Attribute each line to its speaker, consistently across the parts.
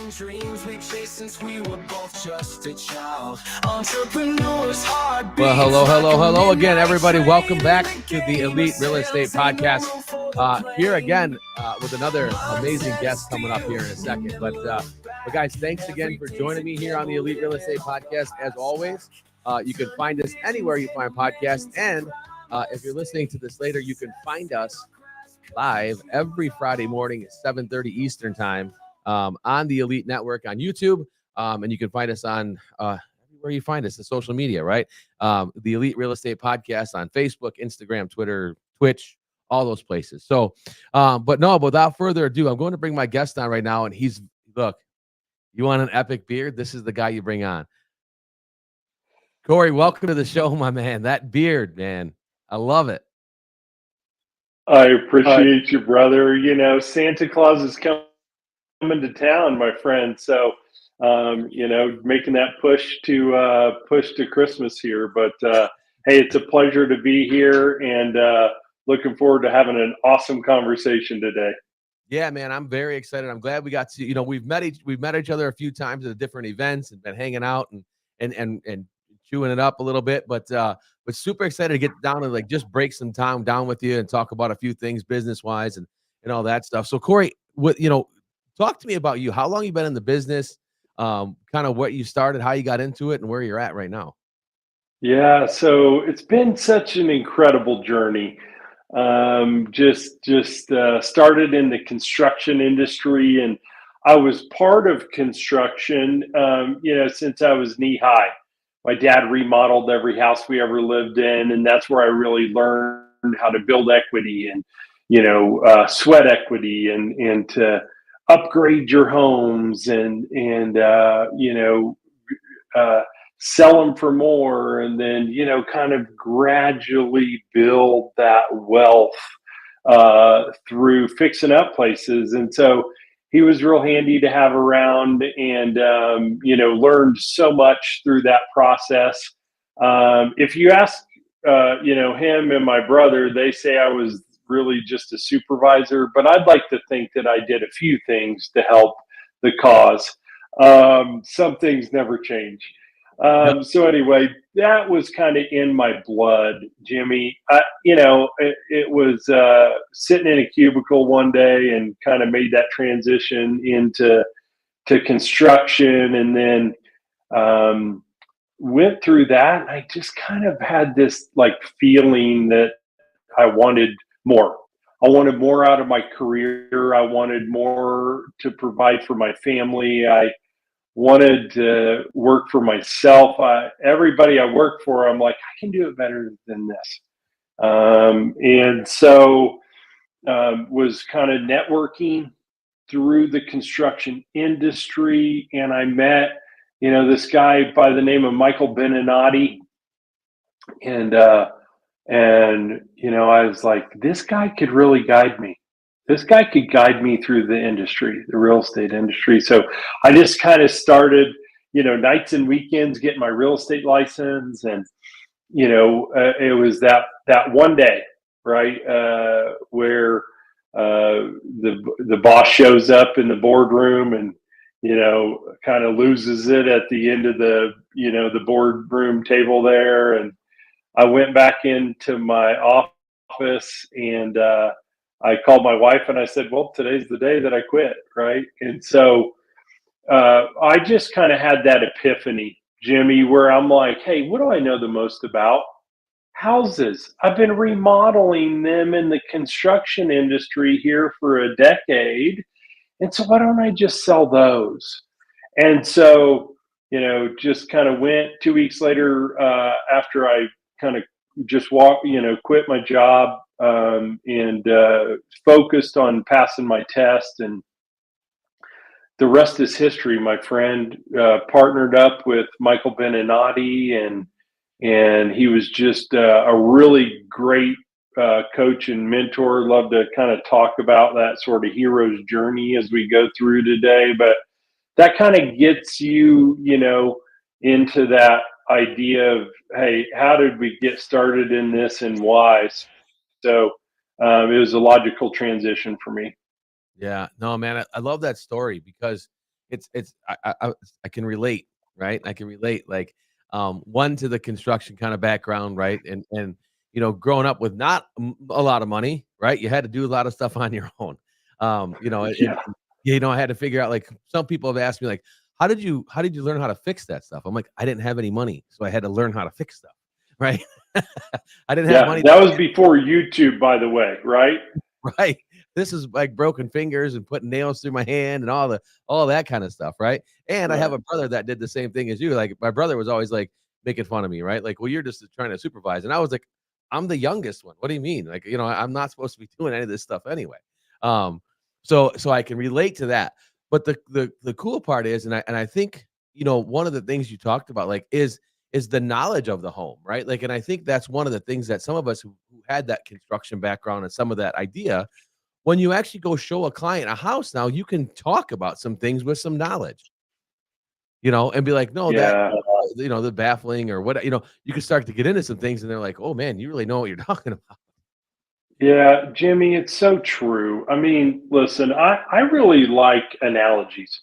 Speaker 1: and dreams we chased since we were both just a child. Entrepreneurs hard.
Speaker 2: Well, hello again, everybody. Welcome back to the Elite Real Estate Podcast. Here again with another amazing guest coming up here in a second. But guys, thanks again for joining me here on the Elite Real Estate Podcast. As always, you can find us anywhere you find podcasts. And if you're listening to this later, you can find us live every Friday morning at 7:30 Eastern time on the Elite Network on YouTube. And you can find us on where you find us, the social media, right? The Elite Real Estate Podcast on Facebook, Instagram, Twitter, Twitch, all those places. So, but without further ado, I'm going to bring my guest on right now. And look, you want an epic beard? This is the guy you bring on. Cory, welcome to the show, my man. That beard, man, I love it.
Speaker 3: I appreciate you, brother. You know, Santa Claus is coming to town, my friend. So, making that push to Christmas here. But hey, it's a pleasure to be here, and looking forward to having an awesome conversation today.
Speaker 2: Yeah, man, I'm very excited. I'm glad we got to. We've met each other a few times at different events and been hanging out and chewing it up a little bit. But super excited to get down and just break some time down with you and talk about a few things business wise and all that stuff. So, Cory, talk to me about you. How long you been in the business? Kind of what you started, how you got into it, and where you're at right now.
Speaker 3: Yeah, so it's been such an incredible journey. Just started in the construction industry, and I was part of construction, since I was knee high. My dad remodeled every house we ever lived in, and that's where I really learned how to build equity and, sweat equity and to upgrade your homes and sell them for more, and then kind of gradually build that wealth through fixing up places. And so he was real handy to have around, and learned so much through that process. If you ask him and my brother, they say I was really just a supervisor, but I'd like to think that I did a few things to help the cause. Some things never change. So anyway, that was kind of in my blood, Jimmy. It was sitting in a cubicle one day and kind of made that transition into construction, and then went through that. And I just kind of had this feeling that I wanted more. I wanted more out of my career. I wanted more to provide for my family. I wanted to work for myself. Everybody I work for, I'm like, I can do it better than this. And so was kind of networking through the construction industry. And I met, this guy by the name of Michael Beninati. And I was like, this guy could really guide me. This guy could guide me through the industry, the real estate industry. So I just kind of started, nights and weekends getting my real estate license. And, it was that one day, right, where the boss shows up in the boardroom and, kind of loses it at the end of the boardroom table there. And I went back into my office, and I called my wife and I said, well, today's the day that I quit, right? And so I just kind of had that epiphany, Jimmy, where I'm like, hey, what do I know the most about? Houses. I've been remodeling them in the construction industry here for a decade. And so why don't I just sell those? And so, just kind of went 2 weeks later after I kind of just quit my job and focused on passing my test. And the rest is history, my friend. Partnered up with Michael Beninati, and he was just a really great coach and mentor. Love to kind of talk about that sort of hero's journey as we go through today. But that kind of gets you, into that idea of, hey, how did we get started in this and why? So it was a logical transition for me.
Speaker 2: Yeah, no, man, I love that story because, I can relate, right? I can relate, like, one to the construction kind of background, right? And growing up with not a lot of money, right? You had to do a lot of stuff on your own. And
Speaker 3: Yeah.
Speaker 2: I had to figure out, like, some people have asked me, like, how did you learn how to fix that stuff? I'm like, I didn't have any money, so I had to learn how to fix stuff, right? I didn't have
Speaker 3: Yeah.
Speaker 2: money.
Speaker 3: That was before YouTube, by the way, right?
Speaker 2: Right. This is like broken fingers and putting nails through my hand and all that kind of stuff, right? And I have
Speaker 3: Right.
Speaker 2: a brother that did the same thing as you. Like, my brother was always like making fun of me, right? Like, well, you're just trying to supervise. And I was like, I'm the youngest one. What do you mean? Like, I'm not supposed to be doing any of this stuff anyway. Um, so I can relate to that. But the cool part is, and I think, one of the things you talked about, like, is the knowledge of the home, right? Like, and I think that's one of the things that some of us who had that construction background and some of that idea, when you actually go show a client a house now, you can talk about some things with some knowledge, and be like, no, that,
Speaker 3: Yeah.
Speaker 2: the baffling or what, you can start to get into some things and they're like, oh man, you really know what you're talking about.
Speaker 3: Yeah, Jimmy, it's so true. I mean, listen, I really like analogies.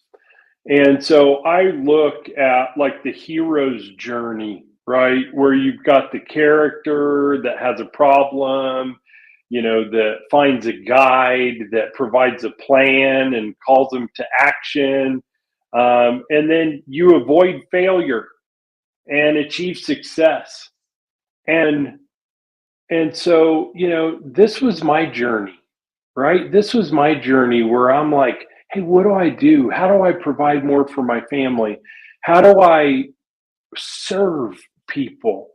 Speaker 3: And so I look at like the hero's journey, right? Where you've got the character that has a problem, that finds a guide, that provides a plan and calls them to action. And then you avoid failure and achieve success. And so, this was my journey, right? This was my journey where I'm like, hey, what do I do? How do I provide more for my family? How do I serve people,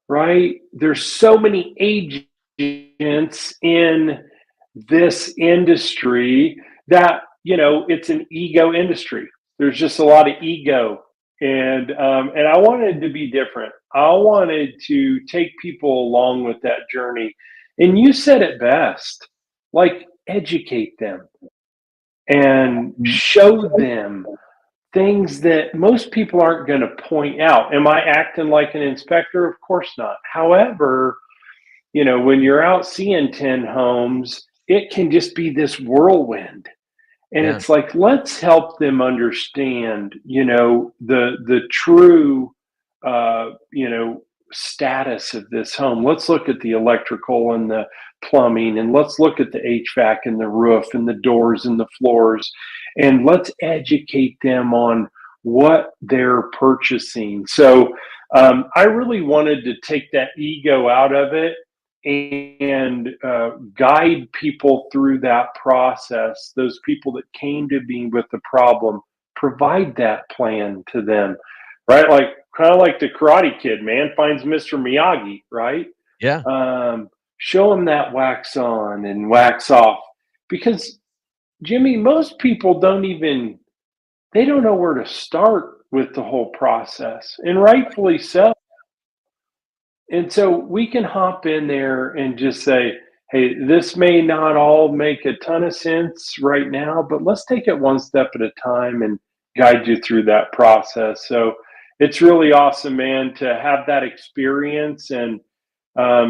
Speaker 3: right? There's so many agents in this industry that, it's an ego industry. There's just a lot of ego. And I wanted to be different. I wanted to take people along with that journey. And you said it best, like educate them and show them things that most people aren't going to point out. Am I acting like an inspector? Of course not. However, when you're out seeing 10 homes, it can just be this whirlwind. And
Speaker 2: Yeah.
Speaker 3: it's like, let's help them understand, the true, status of this home. Let's look at the electrical and the plumbing, and let's look at the HVAC and the roof and the doors and the floors, and let's educate them on what they're purchasing. So I really wanted to take that ego out of it and guide people through that process. Those people that came to me with the problem, provide that plan to them, right? Like kind of like the Karate Kid, man, finds Mr. Miyagi, right?
Speaker 2: Yeah.
Speaker 3: Show them that wax on and wax off, because Jimmy, most people they don't know where to start with the whole process, and rightfully so. And so we can hop in there and just say, hey, this may not all make a ton of sense right now, but let's take it one step at a time and guide you through that process. So it's really awesome, man, to have that experience. And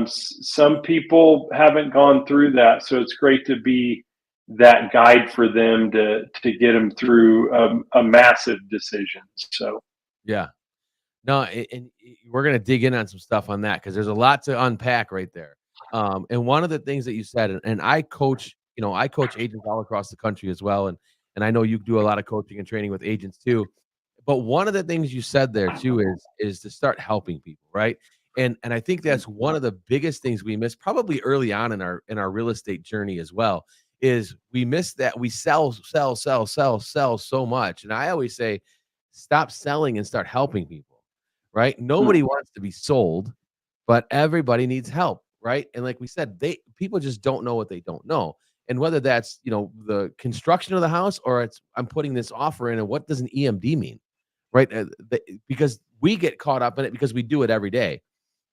Speaker 3: some people haven't gone through that. So it's great to be that guide for them to get them through a massive decision. So,
Speaker 2: Yeah. No, and we're gonna dig in on some stuff on that because there's a lot to unpack right there. And one of the things that you said, and I coach agents all across the country as well, and I know you do a lot of coaching and training with agents too. But one of the things you said there too is to start helping people, right? And I think that's one of the biggest things we miss probably early on in our real estate journey as well, is we miss that we sell, sell, sell, sell, sell so much. And I always say, stop selling and start helping people, right? Nobody wants to be sold, but everybody needs help, right? And like we said, people just don't know what they don't know. And whether that's, the construction of the house, or it's I'm putting this offer in, and what does an EMD mean? Right? Because we get caught up in it because we do it every day.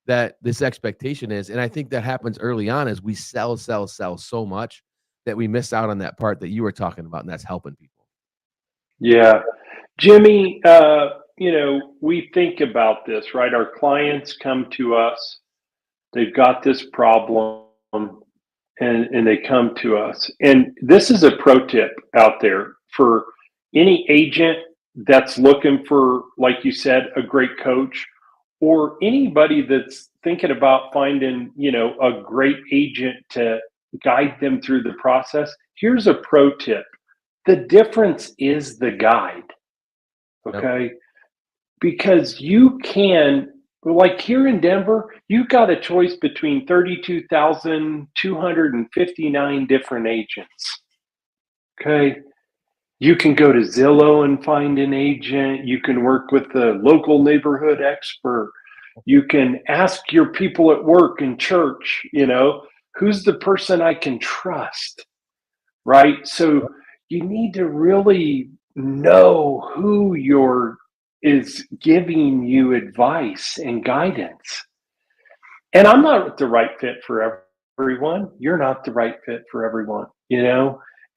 Speaker 2: That this expectation is, and I think that happens early on as we sell, sell, sell so much that we miss out on that part that you were talking about, and that's helping people.
Speaker 3: yeah. Jimmy, we think about this, right? Our clients come to us, they've got this problem, and they come to us. And this is a pro tip out there for any agent that's looking for, like you said, a great coach, or anybody that's thinking about finding, a great agent to guide them through the process, here's a pro tip. The difference is the guide,
Speaker 2: Yep.
Speaker 3: okay? Because you can, like here in Denver, you've got a choice between 32,259 different agents, okay? You can go to Zillow and find an agent. You can work with the local neighborhood expert. You can ask your people at work and church, who's the person I can trust, right? So you need to really know who is giving you advice and guidance. And I'm not the right fit for everyone. You're not the right fit for everyone,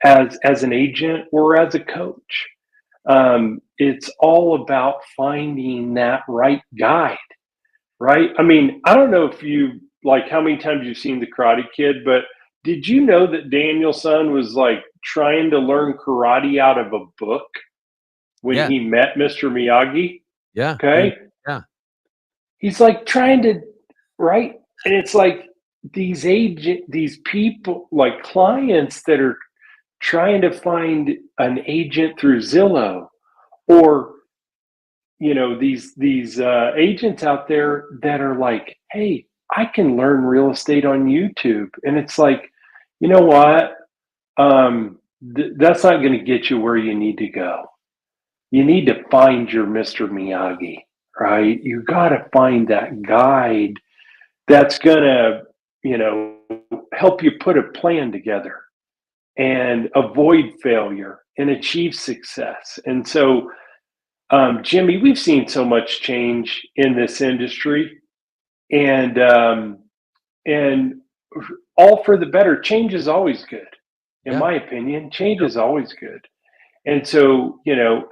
Speaker 3: as an agent or as a coach. It's all about finding that right guide, right? I mean, I don't know if you like how many times you've seen The Karate Kid, but did you know that Daniel-san was like trying to learn karate out of a book when
Speaker 2: Yeah.
Speaker 3: he met Mr. Miyagi?
Speaker 2: Yeah.
Speaker 3: Okay.
Speaker 2: Yeah.
Speaker 3: He's like trying to, right? And it's like these people, like clients that are trying to find an agent through Zillow, or these agents out there that are like, hey, I can learn real estate on YouTube. And it's like, you know what? That's not going to get you where you need to go. You need to find your Mr. Miyagi, right? You got to find that guide that's going to, help you put a plan together and avoid failure and achieve success. And so, Jimmy, we've seen so much change in this industry, and and all for the better. Change is always good, in
Speaker 2: Yeah.
Speaker 3: my opinion. Change is always good, and so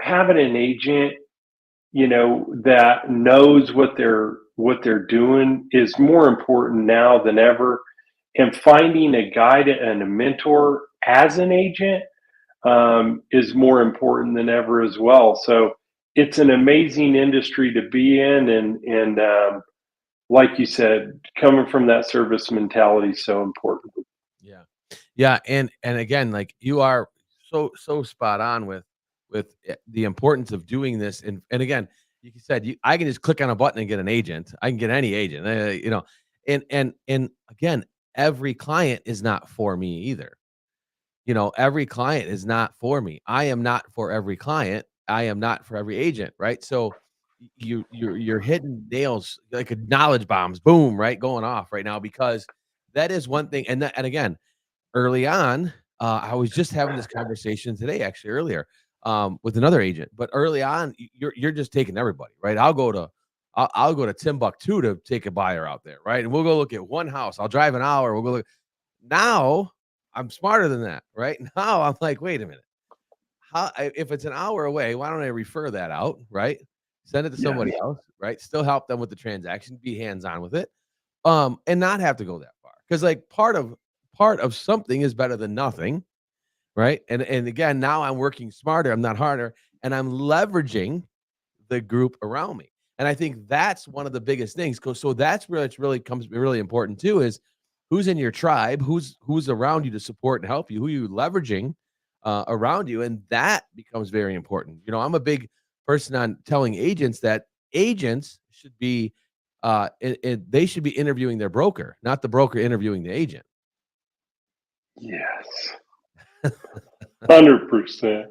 Speaker 3: having an agent, that knows what they're doing is more important now than ever. And finding a guide and a mentor as an agent is more important than ever as well. So it's an amazing industry to be in, and like you said, coming from that service mentality is so important.
Speaker 2: Yeah. Yeah. And again, like you are so spot on with the importance of doing this. And again, you said I can just click on a button and get an agent. I can get any agent, and again, every client is not for me either. Every client is not for me. I am not for every client. I am not for every agent, right? So you're hitting nails like knowledge bombs, boom, right, going off right now, because that is one thing. And again, early on, I was just having this conversation today, actually earlier, with another agent. But early on, you're just taking everybody, right? I'll go to Timbuktu to take a buyer out there, right? And we'll go look at one house. I'll drive an hour. We'll go look. Now I'm smarter than that, right? Now I'm like, wait a minute. If it's an hour away, why don't I refer that out, right? Send it to
Speaker 3: Yeah.
Speaker 2: somebody else, right? Still help them with the transaction, be hands on with it, and not have to go that far. Because like part of something is better than nothing, right? And again, now I'm working smarter. I'm not harder, and I'm leveraging the group around me. And I think that's one of the biggest things. So that's where it's really comes really important too, is who's in your tribe, who's around you to support and help you, who you leveraging around you, and that becomes very important. I'm a big person on telling agents that agents should be they should be interviewing their broker, not the broker interviewing the agent.
Speaker 3: Yes. 100%.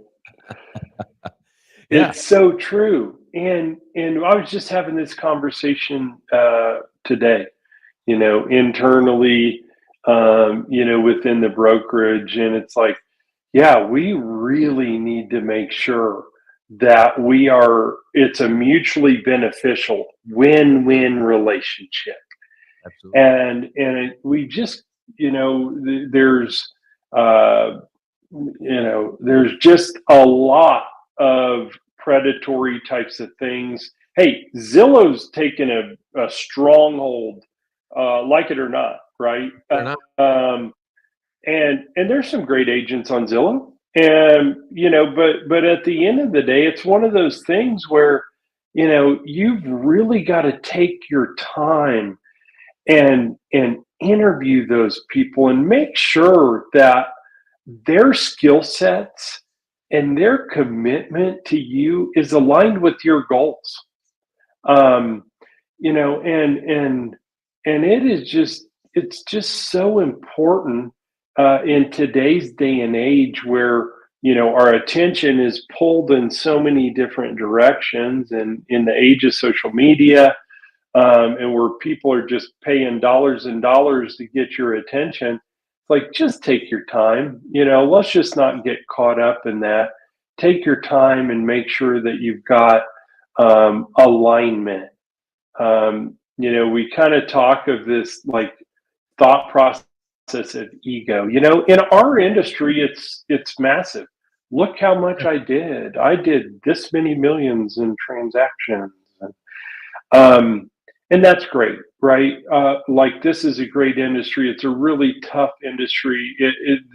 Speaker 2: Yeah.
Speaker 3: It's so true. And I was just having this conversation today, internally, within the brokerage. And it's like, yeah, we really need to make sure that it's a mutually beneficial win-win relationship.
Speaker 2: Absolutely.
Speaker 3: We just, there's, uh, there's just a lot of predatory types of things. Hey, Zillow's taken a stronghold, like it or not, right?
Speaker 2: Fair enough.
Speaker 3: And there's some great agents on Zillow. And, but at the end of the day, it's one of those things where, you've really got to take your time and interview those people and make sure that their skill sets and their commitment to you is aligned with your goals. um, and it's just so important in today's day and age where our attention is pulled in so many different directions, and in the age of social media, and where people are just paying dollars and dollars to get your attention. Like, just take your time. Let's just not get caught up in that. Take your time and make sure that you've got alignment. We kind of talk of this like thought process of ego. In our industry, it's massive. Look how much I did. I did this many millions in transactions. Um, and that's great, right? Like, this is a great industry. It's a really tough industry.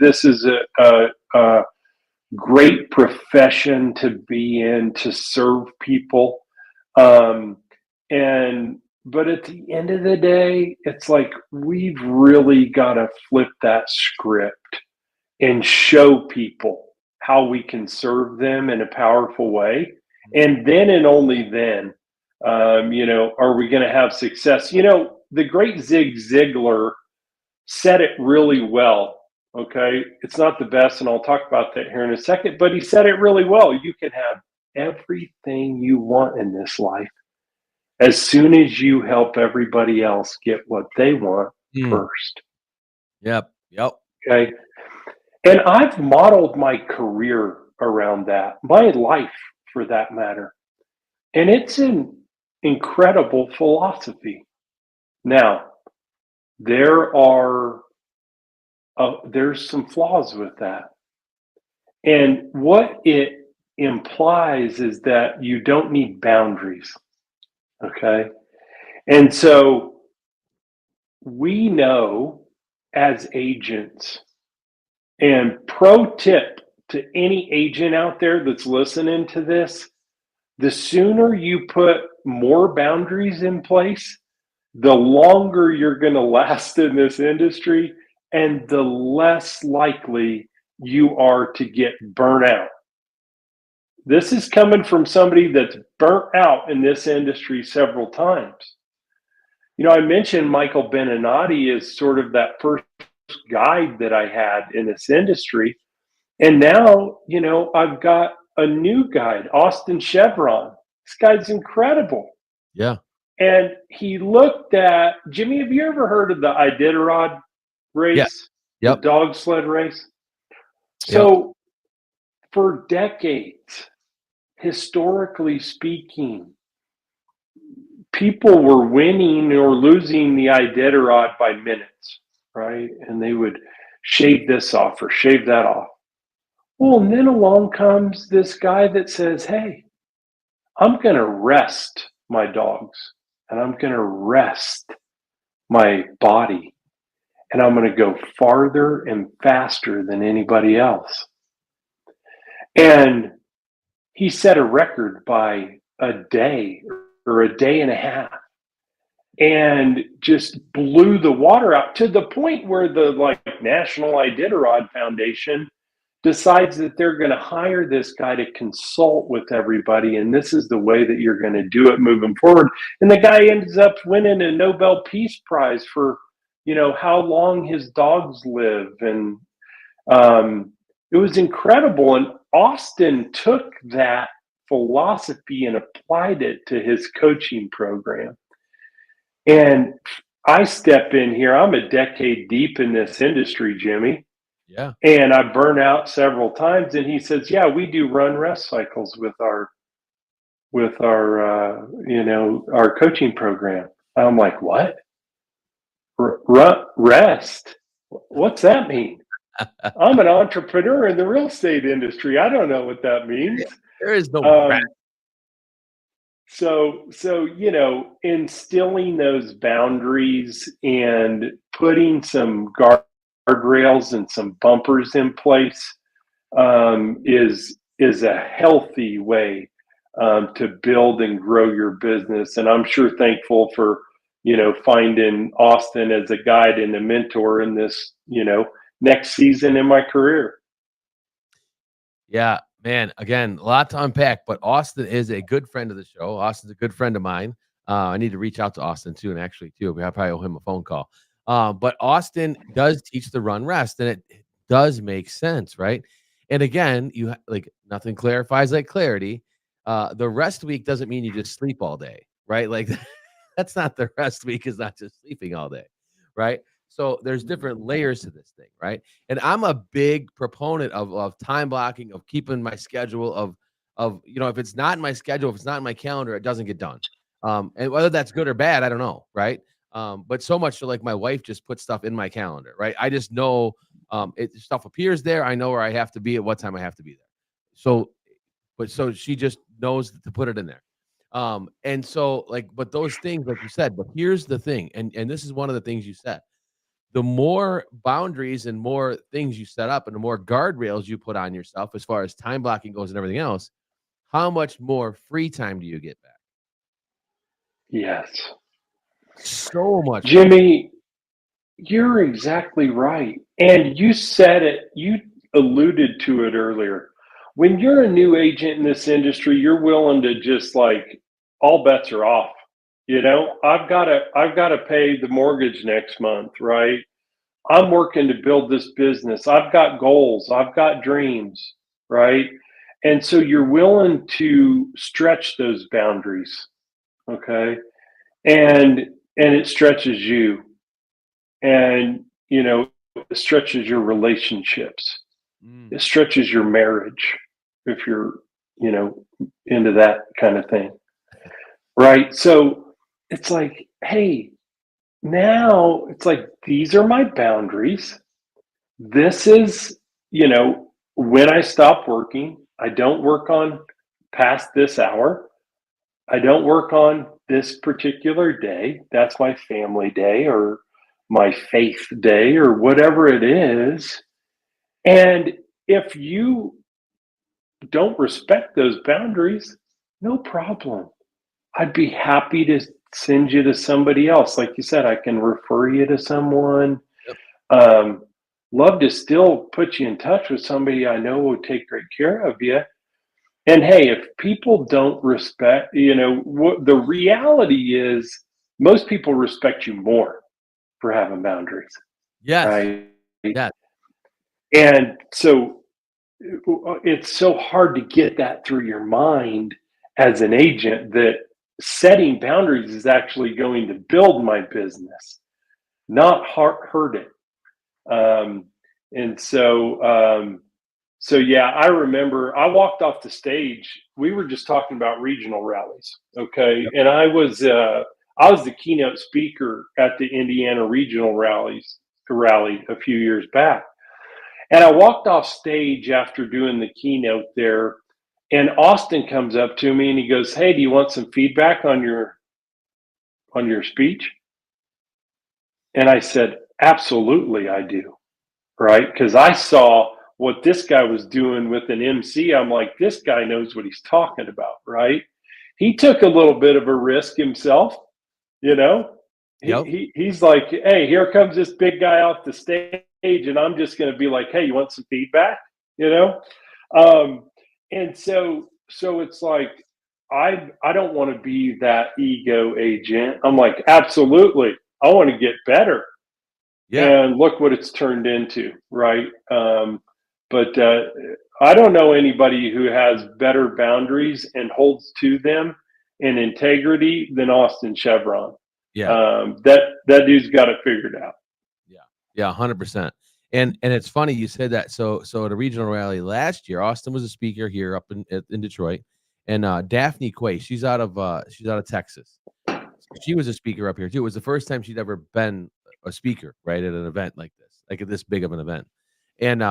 Speaker 3: This is a great profession to be in, to serve people. But at the end of the day, it's like we've really got to flip that script and show people how we can serve them in a powerful way. And then and only then, are we going to have success? The great Zig Ziglar said it really well. Okay. It's not the best, and I'll talk about that here in a second, but he said it really well. You can have everything you want in this life as soon as you help everybody else get what they want first.
Speaker 2: Yep.
Speaker 3: Okay. And I've modeled my career around that, my life for that matter. And it's an incredible philosophy. Now, there's some flaws with that. And what it implies is that you don't need boundaries. Okay. And so we know as agents, and pro tip to any agent out there that's listening to this, the sooner you put more boundaries in place, the longer you're going to last in this industry, and the less likely you are to get burnt out. This is coming from somebody that's burnt out in this industry several times. I mentioned Michael Beninati as sort of that first guide that I had in this industry. And now, I've got a new guide, Austin Chevron. This guy's incredible.
Speaker 2: Yeah.
Speaker 3: And he looked at, Jimmy, have you ever heard of the Iditarod race?
Speaker 2: Yeah. Yep.
Speaker 3: The dog sled race? So for decades, historically speaking, people were winning or losing the Iditarod by minutes, right? And they would shave this off or shave that off. Well, and then along comes this guy that says, hey, I'm going to rest my dogs, and I'm going to rest my body, and I'm going to go farther and faster than anybody else. And he set a record by a day or a day and a half, and just blew the water out to the point where the National Iditarod Foundation decides that they're going to hire this guy to consult with everybody, and this is the way that you're going to do it moving forward. And the guy ends up winning a Nobel Peace Prize for how long his dogs live. And it was incredible. And Austin took that philosophy and applied it to his coaching program. And I step in here, I'm a decade deep in this industry, Jimmy.
Speaker 2: Yeah.
Speaker 3: And I burn out several times. And he says, yeah, we do run rest cycles with our our coaching program. I'm like, what? Rest? What's that mean? I'm an entrepreneur in the real estate industry. I don't know what that means.
Speaker 2: There is no rest.
Speaker 3: So, instilling those boundaries and putting some guardrails and some bumpers in place is a healthy way to build and grow your business. And I'm sure thankful for finding Austin as a guide and a mentor in this next season in my career.
Speaker 2: Yeah, man. Again, a lot to unpack, but Austin is a good friend of the show. Austin's a good friend of mine. I need to reach out to Austin too, and actually too, I probably owe him a phone call. But Austin does teach the run rest, and it does make sense, right? And again, like nothing clarifies like clarity. The rest week doesn't mean you just sleep all day, right? Like that's not the rest week. Is not just sleeping all day, right? So there's different layers to this thing, right? And I'm a big proponent of time blocking, of keeping my schedule of if it's not in my schedule, if it's not in my calendar, it doesn't get done. And whether that's good or bad, I don't know, right? But so much so like my wife just puts stuff in my calendar, right? I just know stuff appears there. I know where I have to be at what time I have to be there. So she just knows to put it in there. And so but those things, like you said, but here's the thing, and this is one of the things you said. The more boundaries and more things you set up and the more guardrails you put on yourself as far as time blocking goes and everything else, how much more free time do you get back?
Speaker 3: Yes.
Speaker 2: So much.
Speaker 3: Jimmy, you're exactly right. And you said it, you alluded to it earlier. When you're a new agent in this industry, you're willing to just all bets are off. I've got to pay the mortgage next month, right? I'm working to build this business. I've got goals, I've got dreams, right? And so you're willing to stretch those boundaries, okay? And it stretches you, and it stretches your relationships. It stretches your marriage if you're into that kind of thing, right? So it's like, hey, now it's like, these are my boundaries. This is when I stop working, I don't work on past this hour. I don't work on this particular day. That's my family day or my faith day or whatever it is. And if you don't respect those boundaries, no problem. I'd be happy to send you to somebody else. Like you said, I can refer you to someone.
Speaker 2: Yep.
Speaker 3: Love to still put you in touch with somebody I know will take great care of you. And hey, if people don't respect, what the reality is, most people respect you more for having boundaries,
Speaker 2: Yes.
Speaker 3: right?
Speaker 2: Yes.
Speaker 3: And so it's so hard to get that through your mind as an agent that setting boundaries is actually going to build my business, not hurt it. And so yeah, I remember I walked off the stage. We were just talking about regional rallies, okay?
Speaker 2: Yep.
Speaker 3: And I was the keynote speaker at the Indiana regional rally a few years back. And I walked off stage after doing the keynote there, and Austin comes up to me and he goes, "Hey, do you want some feedback on your speech?" And I said, "Absolutely, I do." Right? Because I saw what this guy was doing with an MC. I'm like, this guy knows what he's talking about, right? He took a little bit of a risk himself, you know.
Speaker 2: Yep.
Speaker 3: He's like, hey, here comes this big guy off the stage, and I'm just going to be like, hey, you want some feedback, you know? And so it's like, I don't want to be that ego agent. I'm like, absolutely, I want to get better.
Speaker 2: Yeah.
Speaker 3: And look what it's turned into, right? But I don't know anybody who has better boundaries and holds to them in integrity than Austin Chevron.
Speaker 2: Yeah.
Speaker 3: That dude's got it figured out.
Speaker 2: Yeah. Yeah. 100%. And it's funny you said that. So at a regional rally last year, Austin was a speaker here up in Detroit, and Daphne Quay, she's out of Texas. She was a speaker up here too. It was the first time she'd ever been a speaker, right, at an event like this, like at this big of an event. And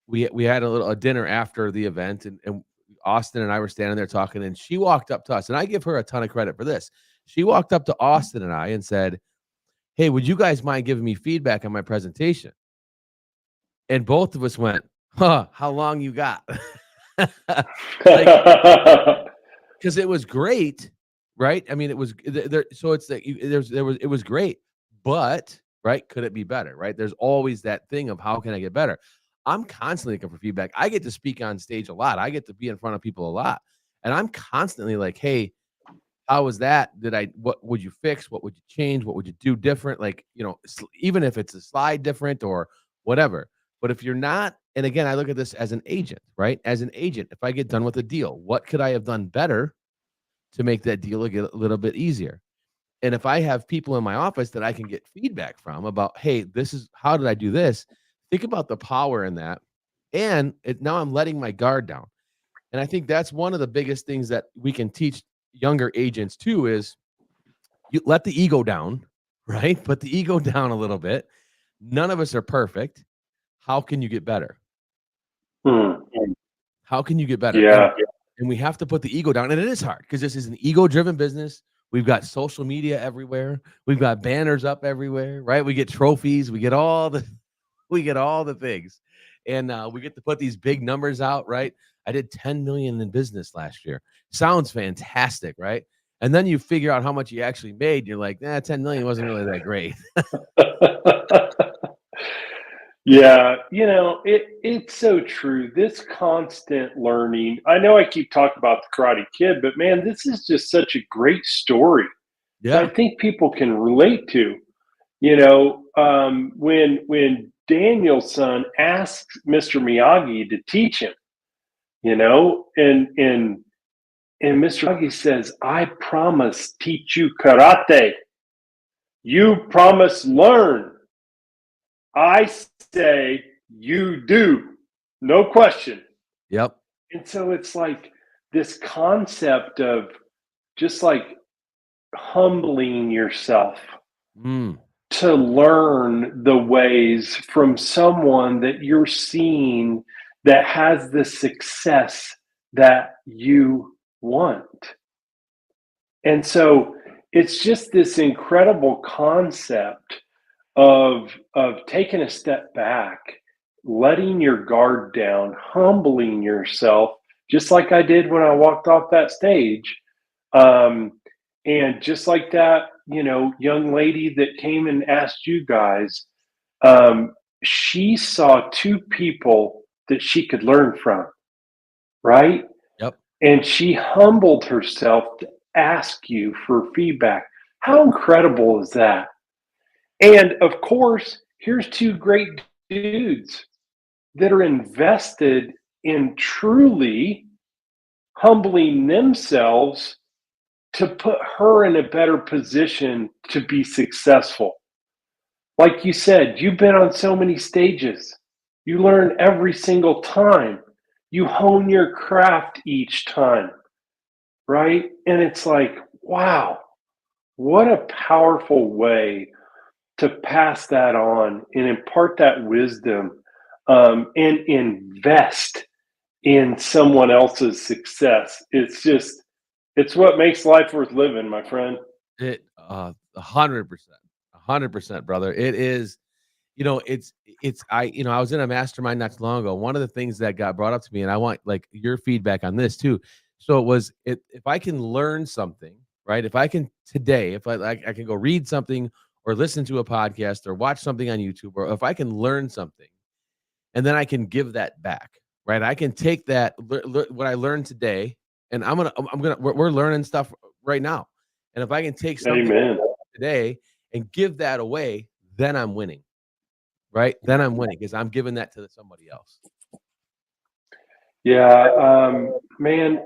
Speaker 2: we had a dinner after the event, and Austin and I were standing there talking, and she walked up to us, and I give her a ton of credit for this. She walked up to Austin and I and said, "Hey, would you guys mind giving me feedback on my presentation?" And both of us went, how long you got? Like, because it was great, right? I mean, it was there. So it's that it was great, but right, could it be better? Right? There's always that thing of how can I get better? I'm constantly looking for feedback. I get to speak on stage a lot. I get to be in front of people a lot, and I'm constantly like, hey, how was that? What would you fix? What would you change? What would you do different? Like, even if it's a slide different or whatever. But if you're not, and again, I look at this as an agent, right? As an agent, if I get done with a deal, what could I have done better to make that deal get a little bit easier? And if I have people in my office that I can get feedback from about, hey, this is how did I do this? Think about the power in that. And now I'm letting my guard down. And I think that's one of the biggest things that we can teach younger agents too is you let the ego down, right? Put the ego down a little bit. None of us are perfect. How can you get better? How can you get better?
Speaker 3: Yeah.
Speaker 2: And we have to put the ego down. And it is hard because this is an ego-driven business. We've got social media everywhere. We've got banners up everywhere, right? We get trophies. We get all the things. And we get to put these big numbers out, right? I did 10 million in business last year. Sounds fantastic, right? And then you figure out how much you actually made. And you're like, 10 million wasn't really that great.
Speaker 3: Yeah, it's so true. This constant learning. I know I keep talking about the Karate Kid, but man, this is just such a great story that I think people can relate to. When Daniel's son asks Mr. Miyagi to teach him, and Mr. Miyagi says, "I promise teach you karate. You promise learn. I say you do. No question."
Speaker 2: Yep.
Speaker 3: And so it's like this concept of just like humbling yourself to learn the ways from someone that you're seeing that has the success that you want. And so it's just this incredible concept of taking a step back, letting your guard down, humbling yourself, just like I did when I walked off that stage. And just like that, young lady that came and asked you guys, she saw two people that she could learn from, right?
Speaker 2: Yep.
Speaker 3: And she humbled herself to ask you for feedback. How incredible is that? And of course, here's two great dudes that are invested in truly humbling themselves to put her in a better position to be successful. Like you said, you've been on so many stages. You learn every single time. You hone your craft each time, right? And it's like, wow, what a powerful way to pass that on and impart that wisdom, and invest in someone else's success. It's what makes life worth living, my friend.
Speaker 2: 100%, brother. It is, I was in a mastermind not too long ago. One of the things that got brought up to me, and I want like your feedback on this too. So it was, if I can learn something, right? If I can today, if I can go read something or listen to a podcast or watch something on YouTube, or if I can learn something and then I can give that back, right? I can take that, what I learned today, and we're learning stuff right now. And if I can take something
Speaker 3: Amen.
Speaker 2: today and give that away, then I'm winning, right? Then I'm winning because I'm giving that to somebody else.
Speaker 3: Yeah, man,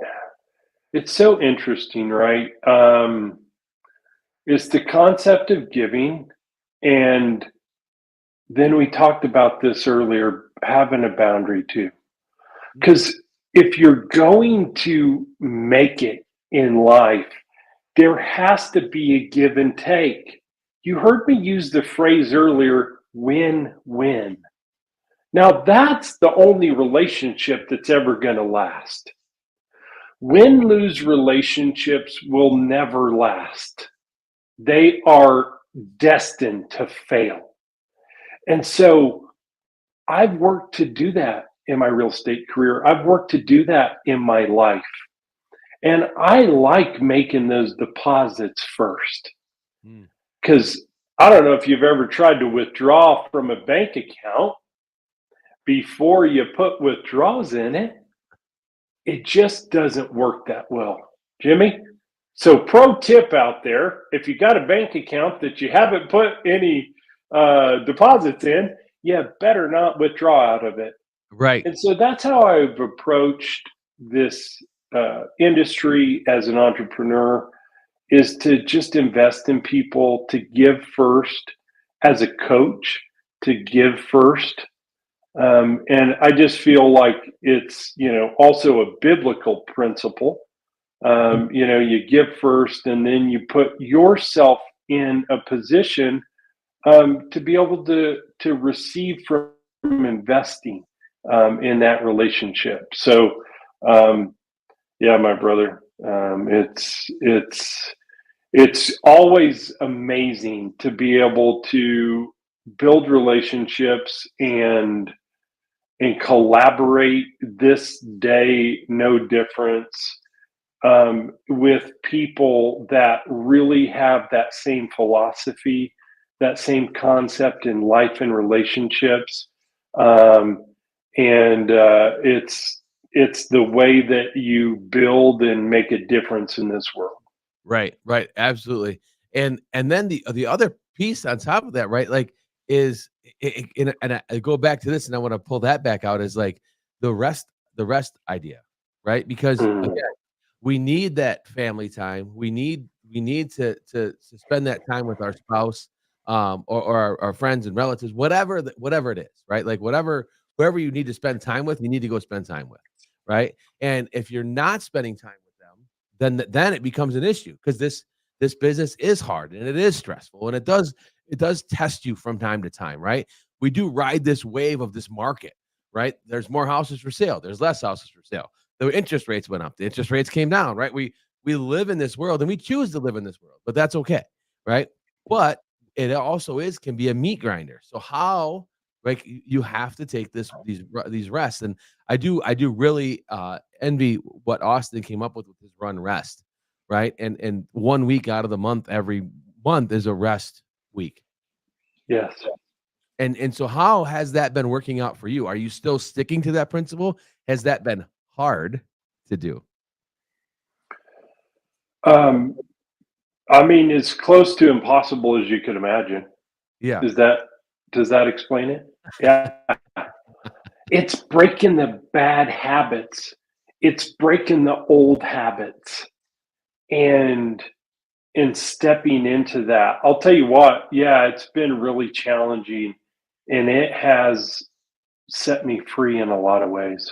Speaker 3: it's so interesting, right? It's the concept of giving, and then we talked about this earlier, having a boundary too. Because if you're going to make it in life, there has to be a give and take. You heard me use the phrase earlier, win-win. Now, that's the only relationship that's ever going to last. Win-lose relationships will never last. They are destined to fail. And so I've worked to do that in my real estate career. I've worked to do that in my life. And I like making those deposits first
Speaker 2: Mm.
Speaker 3: because I don't know if you've ever tried to withdraw from a bank account before you put withdrawals in it. It just doesn't work that well, Jimmy. So, pro tip out there, if you got a bank account that you haven't put any deposits in, you better not withdraw out of it.
Speaker 2: Right.
Speaker 3: And so that's how I've approached this industry as an entrepreneur, is to just invest in people, to give first as a coach, to give first. And I just feel like it's, also a biblical principle. You give first and then you put yourself in a position to be able to receive from investing in that relationship. So, yeah, my brother, it's always amazing to be able to build relationships and collaborate this day, no difference, with people that really have that same philosophy, that same concept in life and relationships. And it's the way that you build and make a difference in this world.
Speaker 2: Right, right, absolutely. And then the other piece on top of that, right, like, is and I go back to this, and I wanna pull that back out, is, like, the rest idea, right? Because,
Speaker 3: Mhm.
Speaker 2: again, we need that family time. We need to spend that time with our spouse, or our friends and relatives, whatever it is, right? Like, whoever you need to spend time with, you need to go spend time with, right? And if you're not spending time with them, then it becomes an issue, because this business is hard and it is stressful, and it does test you from time to time, right? We do ride this wave of this market, right? There's more houses for sale, there's less houses for sale. The interest rates went up, the interest rates came down, right? We live in this world and we choose to live in this world, but that's okay, right? But it also can be a meat grinder. So how, like, you have to take these rests. And I do really envy what Austin came up with his run rest, right? And 1 week out of the month, every month, is a rest week.
Speaker 3: Yes.
Speaker 2: And so how has that been working out for you? Are you still sticking to that principle? Has that been hard to do?
Speaker 3: Um, I mean, as close to impossible as you could imagine.
Speaker 2: Yeah.
Speaker 3: Is that Does that explain it? Yeah. It's breaking the bad habits. It's breaking the old habits and stepping into that. I'll tell you what, yeah, it's been really challenging and it has set me free in a lot of ways.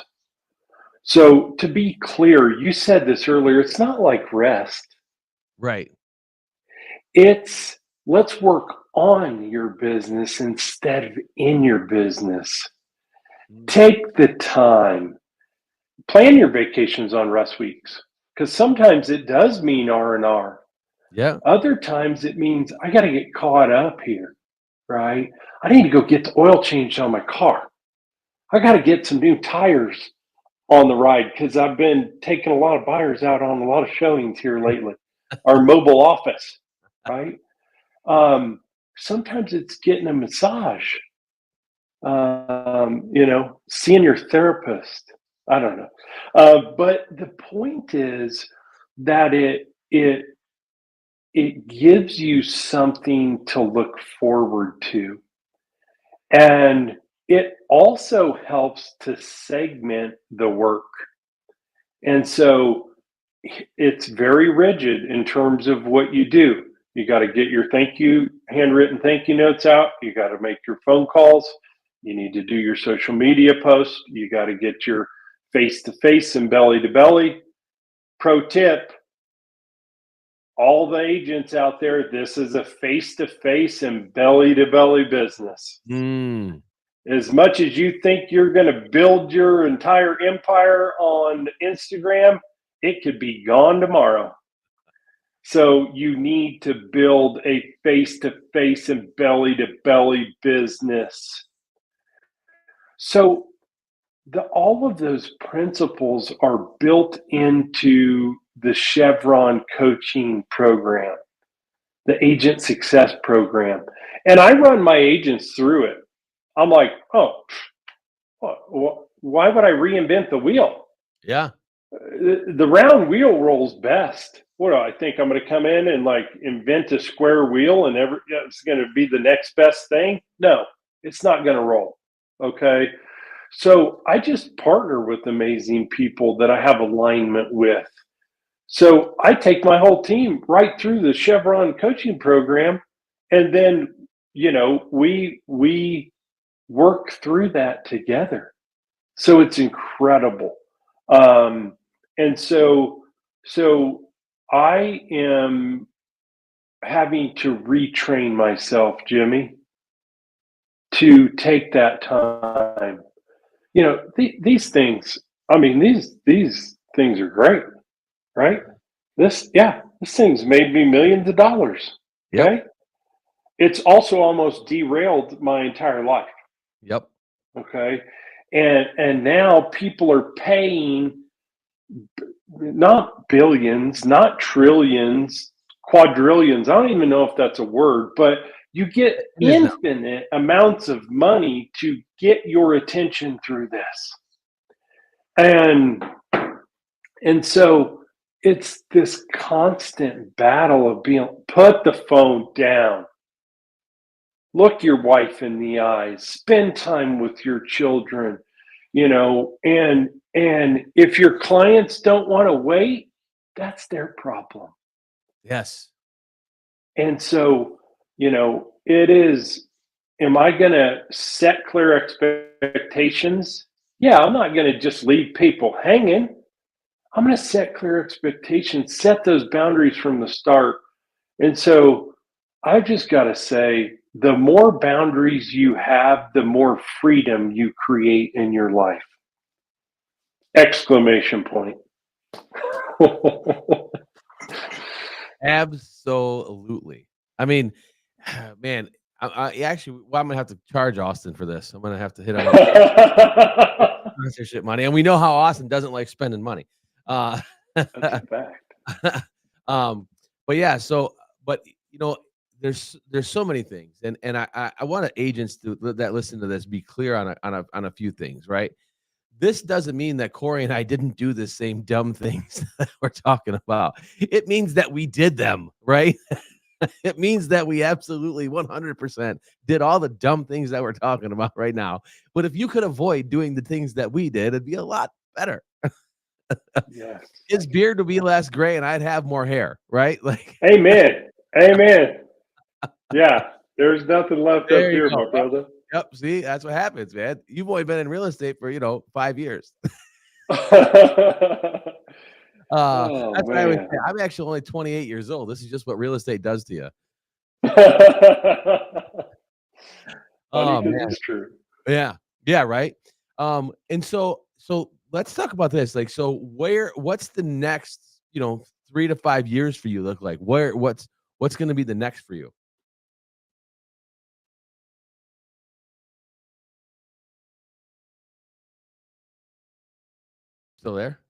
Speaker 3: So, to be clear, you said this earlier, it's not like rest.
Speaker 2: Right.
Speaker 3: It's let's work on your business instead of in your business.
Speaker 2: Mm.
Speaker 3: Take the time, plan your vacations on rest weeks, because sometimes it does mean R&R.
Speaker 2: Yeah.
Speaker 3: Other times it means I got to get caught up here, right? I need to go get the oil changed on my car. I got to get some new tires on the ride because I've been taking a lot of buyers out on a lot of showings here lately. Our mobile office, right? Um, Sometimes it's getting a massage, seeing your therapist. I don't know. But the point is that it gives you something to look forward to. And it also helps to segment the work. And so it's very rigid in terms of what you do. You got to get your handwritten thank you notes out. You got to make your phone calls. You need to do your social media posts. You got to get your face to face and belly to belly. Pro tip, all the agents out there, this is a face to face and belly to belly business.
Speaker 2: Mm.
Speaker 3: As much as you think you're going to build your entire empire on Instagram, it could be gone tomorrow. So you need to build a face to face and belly to belly business. So all of those principles are built into the Chevron coaching program, the agent success program. And I run my agents through it. I'm like, oh, why would I reinvent the wheel?
Speaker 2: Yeah.
Speaker 3: The round wheel rolls best. What do I think? I'm going to come in and like invent a square wheel and it's going to be the next best thing? No, it's not going to roll. Okay. So I just partner with amazing people that I have alignment with. So I take my whole team right through the Chevron coaching program, and then we work through that together. So it's incredible. Um, and so I am having to retrain myself, Jimmy, to take that time. These things. I mean, these things are great, right? This thing's made me millions of dollars.
Speaker 2: Yep.
Speaker 3: Okay, it's also almost derailed my entire life.
Speaker 2: Yep.
Speaker 3: Okay, and now people are paying not billions, not trillions, quadrillions. I don't even know if that's a word, but you get
Speaker 2: It is now.
Speaker 3: infinite amounts of money to get your attention through this. And so it's this constant battle of being, put the phone down, look your wife in the eyes, spend time with your children, and if your clients don't want to wait, that's their problem.
Speaker 2: Yes.
Speaker 3: And so, it is, am I going to set clear expectations? Yeah, I'm not going to just leave people hanging. I'm going to set clear expectations, set those boundaries from the start. And so I've just got to say, the more boundaries you have, the more freedom you create in your life. Exclamation point.
Speaker 2: Absolutely. I mean, man, I actually, well, I'm gonna have to charge Austin for this. I'm gonna have to hit him with sponsorship money, and we know how Austin doesn't like spending money. Uh,
Speaker 3: That's a fact.
Speaker 2: um, but yeah, but there's so many things, and I want agents that listen to this be clear on a few things, right? This doesn't mean that Cory and I didn't do the same dumb things that we're talking about. It means that we did them, right? It means that we absolutely 100% did all the dumb things that we're talking about right now. But if you could avoid doing the things that we did, it'd be a lot better.
Speaker 3: Yes.
Speaker 2: His beard would be less gray and I'd have more hair, right? Like,
Speaker 3: Amen. Amen. Yeah. There's nothing left up
Speaker 2: there you
Speaker 3: here,
Speaker 2: go.
Speaker 3: my brother.
Speaker 2: Yep. See, that's what happens, man. You've only been in real estate for, 5 years.
Speaker 3: Oh,
Speaker 2: That's what I would
Speaker 3: man.
Speaker 2: say. I'm actually only 28 years old. This is just what real estate does to you.
Speaker 3: Funny
Speaker 2: Oh,
Speaker 3: because
Speaker 2: man.
Speaker 3: it's true.
Speaker 2: Yeah. Yeah, right. And so let's talk about this. Like, so what's the next, 3 to 5 years for you look like? What's going to be the next for you? Still there?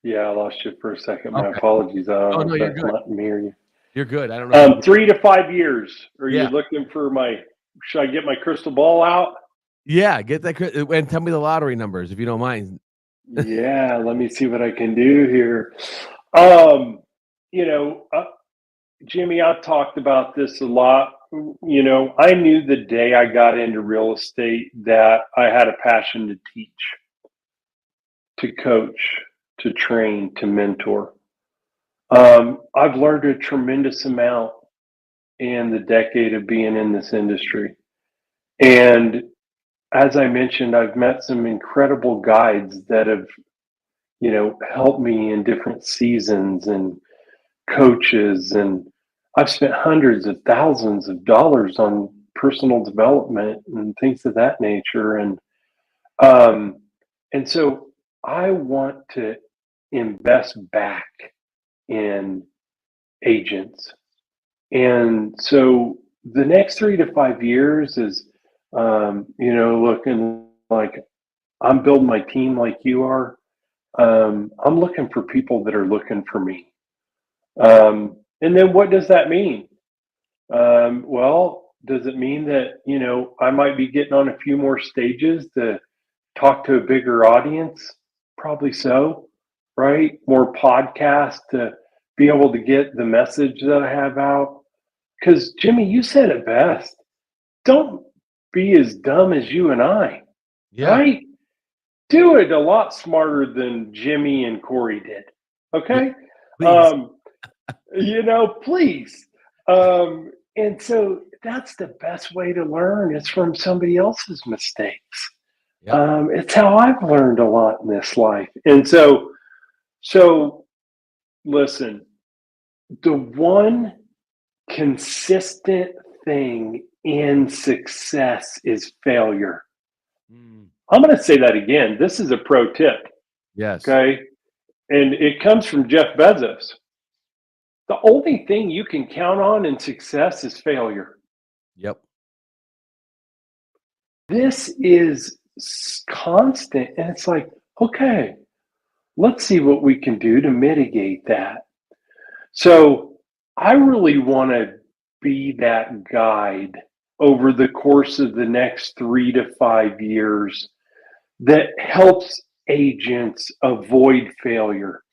Speaker 3: Yeah, I lost you for a second. My
Speaker 2: Okay.
Speaker 3: apologies. I don't
Speaker 2: Oh,
Speaker 3: know
Speaker 2: no,
Speaker 3: if
Speaker 2: you're
Speaker 3: that's
Speaker 2: good.
Speaker 3: letting me hear you.
Speaker 2: You're good. I don't know.
Speaker 3: 3 to 5 years. Are you
Speaker 2: Yeah.
Speaker 3: looking for should I get my crystal ball out?
Speaker 2: Yeah. Get that. And tell me the lottery numbers if you don't mind.
Speaker 3: Yeah, let me see what I can do here. Um, you know, uh, Jimmy, I've talked about this a lot. I knew the day I got into real estate that I had a passion to teach, to coach, to train, to mentor. I've learned a tremendous amount in the decade of being in this industry. And as I mentioned, I've met some incredible guides that have, helped me in different seasons, and coaches. And I've spent hundreds of thousands of dollars on personal development and things of that nature. Um, and so I want to invest back in agents. And so the next 3 to 5 years is, looking like I'm building my team like you are. I'm looking for people that are looking for me. And then what does that mean? Well, does it mean that, I might be getting on a few more stages to talk to a bigger audience? Probably so, right? More podcasts to be able to get the message that I have out. Because, Jimmy, you said it best. Don't be as dumb as you and I,
Speaker 2: Yeah.
Speaker 3: right? Do it a lot smarter than Jimmy and Cory did.
Speaker 2: Yeah.
Speaker 3: Okay?
Speaker 2: Please.
Speaker 3: Um, please. And so that's the best way to learn is from somebody else's mistakes.
Speaker 2: Yep.
Speaker 3: It's how I've learned a lot in this life. And so listen, the one consistent thing in success is failure.
Speaker 2: Mm.
Speaker 3: I'm going to say that again. This is a pro tip.
Speaker 2: Yes.
Speaker 3: Okay. And it comes from Jeff Bezos. The only thing you can count on in success is failure.
Speaker 2: Yep.
Speaker 3: This is constant. And it's like, okay, let's see what we can do to mitigate that. So I really want to be that guide over the course of the next 3 to 5 years that helps agents avoid failure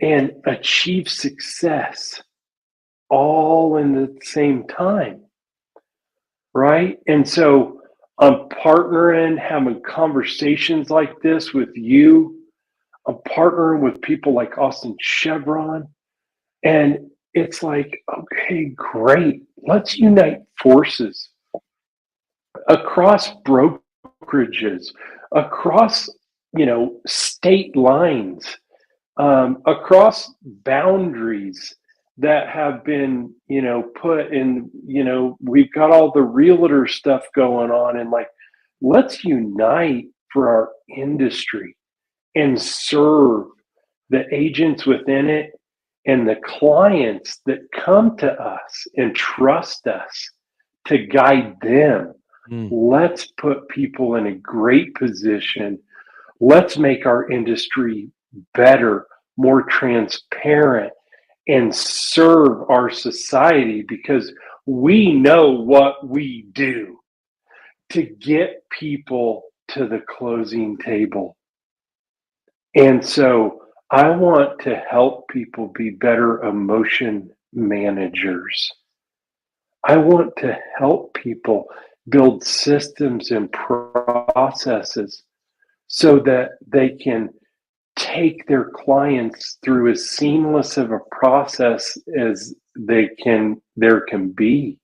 Speaker 3: and achieve success all in the same time. Right. And so I'm partnering, having conversations like this with you. I'm partnering with people like Austin Chevron. And it's like, okay, great. Let's unite forces across brokerages, across, state lines, across boundaries that have been, put in, we've got all the realtor stuff going on. And like, let's unite for our industry and serve the agents within it and the clients that come to us and trust us to guide them.
Speaker 2: Mm.
Speaker 3: Let's put people in a great position. Let's make our industry better, more transparent, and serve our society because we know what we do to get people to the closing table. And so I want to help people be better emotion managers. I want to help people build systems and processes so that they can take their clients through as seamless of a process as there can be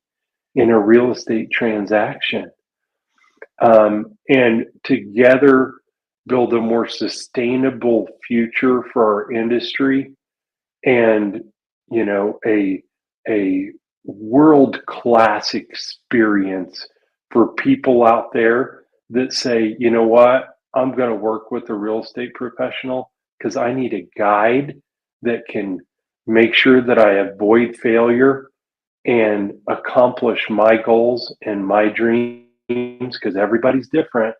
Speaker 3: in a real estate transaction. And together build a more sustainable future for our industry and a world class experience for people out there that say, you know what, I'm going to work with a real estate professional because I need a guide that can make sure that I avoid failure and accomplish my goals and my dreams because everybody's different.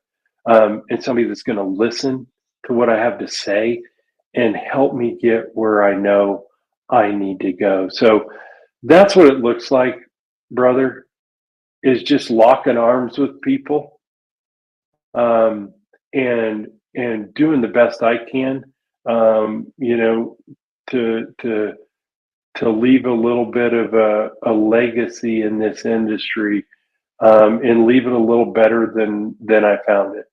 Speaker 3: And somebody that's going to listen to what I have to say and help me get where I know I need to go. So that's what it looks like, brother, is just locking arms with people, and doing the best I can, to leave a little bit of a legacy in this industry, and leave it a little better than I found it.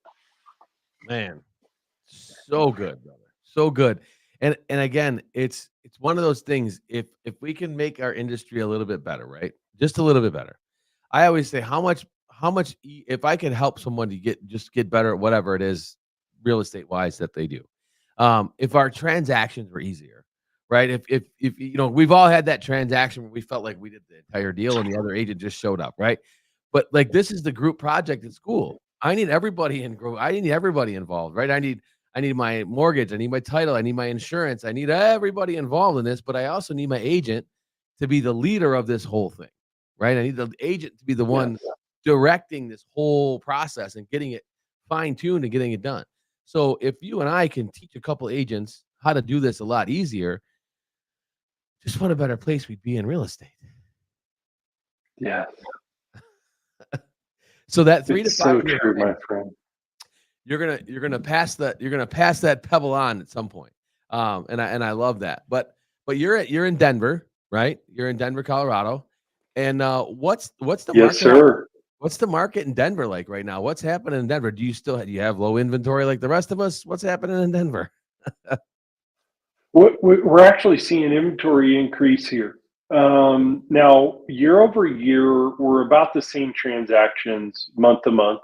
Speaker 2: Man, so good, brother. So good. And again, it's one of those things. If we can make our industry a little bit better, right? Just a little bit better. I always say if I could help someone to get better at whatever it is real estate wise that they do. If our transactions were easier, right? If we've all had that transaction where we felt like we did the entire deal and the other agent just showed up, right? But like this is the group project at school. I need everybody involved, right? I need my mortgage, I need my title, I need my insurance, I need everybody involved in this, but I also need my agent to be the leader of this whole thing, right? I need the agent to be the one
Speaker 3: Yes.
Speaker 2: directing this whole process and getting it fine-tuned and getting it done. So if you and I can teach a couple agents how to do this a lot easier, just what a better place we'd be in real estate.
Speaker 3: Yeah,
Speaker 2: So that 3 to
Speaker 3: it's
Speaker 2: 5
Speaker 3: so
Speaker 2: year
Speaker 3: true,
Speaker 2: plan,
Speaker 3: my friend.
Speaker 2: you're gonna pass that pebble on at some point. And I love that. But you're in Denver, right? You're in Denver, Colorado. And what's the
Speaker 3: Yes,
Speaker 2: market
Speaker 3: sir.
Speaker 2: what's the market in Denver like right now? What's happening in Denver? Do you have low inventory like the rest of us? What's happening in Denver?
Speaker 3: We're actually seeing inventory increase here. Now, year over year, we're about the same transactions month to month.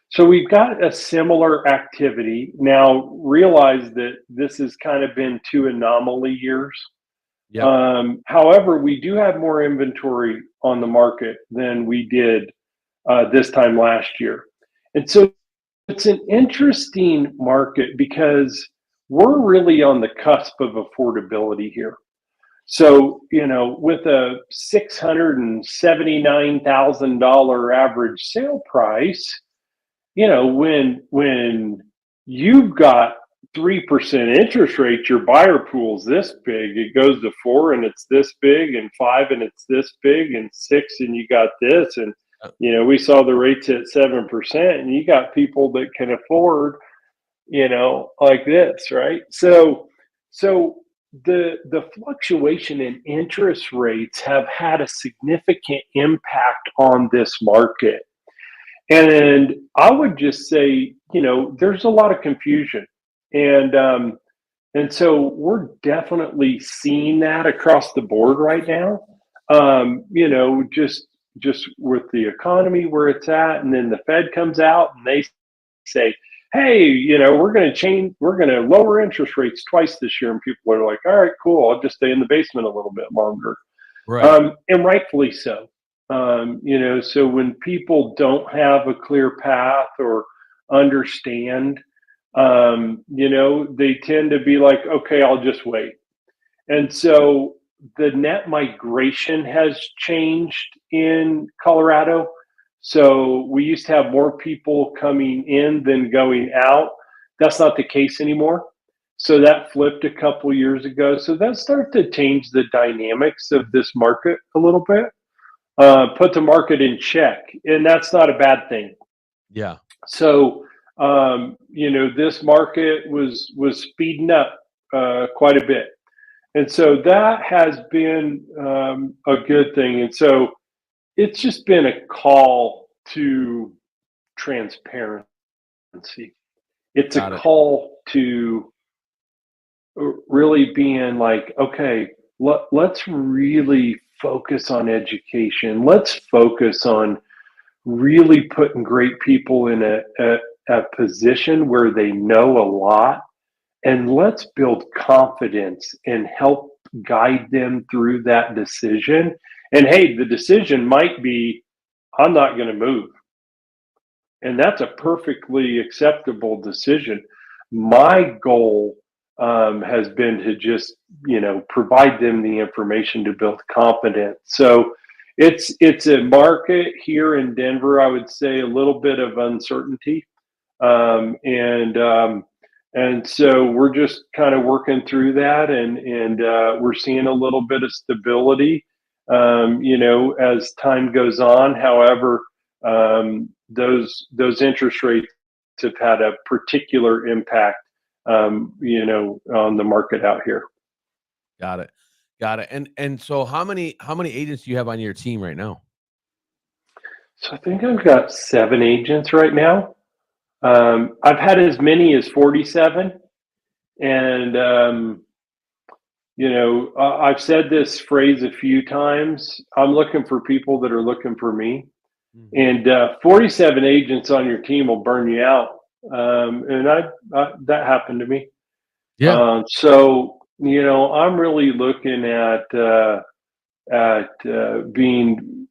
Speaker 3: So we've got a similar activity. Now, realize that this has kind of been 2 anomaly years.
Speaker 2: Yep.
Speaker 3: However, we do have more inventory on the market than we did this time last year. And so it's an interesting market because we're really on the cusp of affordability here. So, with a $679,000 average sale price, when you've got 3% interest rate, your buyer pool's this big. It goes to 4 and it's this big, and 5 and it's this big, and 6 and you got this. And we saw the rates at 7%, and you got people that can afford, like this, right? So the fluctuation in interest rates have had a significant impact on this market. And I would just say, there's a lot of confusion. And so we're definitely seeing that across the board right now. Just with the economy where it's at, and then the Fed comes out and they say, hey, we're going to lower interest rates twice this year. And people are like, all right, cool. I'll just stay in the basement a little bit longer.
Speaker 2: Right.
Speaker 3: And rightfully so. So when people don't have a clear path or understand, they tend to be like, okay, I'll just wait. And so the net migration has changed in Colorado. So we used to have more people coming in than going out. That's not the case anymore. So that flipped a couple years ago. So that started to change the dynamics of this market a little bit, put the market in check. And that's not a bad thing.
Speaker 2: Yeah.
Speaker 3: So, this market was speeding up quite a bit. And so that has been a good thing. And so it's just been a call to transparency. It's
Speaker 2: Got
Speaker 3: a
Speaker 2: it.
Speaker 3: call to really being like, okay, let's really focus on education. Let's focus on really putting great people in a position where they know a lot, and let's build confidence and help guide them through that decision. And hey, the decision might be, I'm not going to move. And that's a perfectly acceptable decision. My goal has been to just, provide them the information to build confidence. So it's a market here in Denver, I would say, a little bit of uncertainty. And so we're just kind of working through that, and we're seeing a little bit of stability, as time goes on. However, those interest rates have had a particular impact, on the market out here.
Speaker 2: Got it. And so how many agents do you have on your team right now?
Speaker 3: So I think I've got 7 agents right now. I've had as many as 47. And, I've said this phrase a few times. I'm looking for people that are looking for me. And 47 agents on your team will burn you out. And that happened to me.
Speaker 2: Yeah.
Speaker 3: So, I'm really looking at being,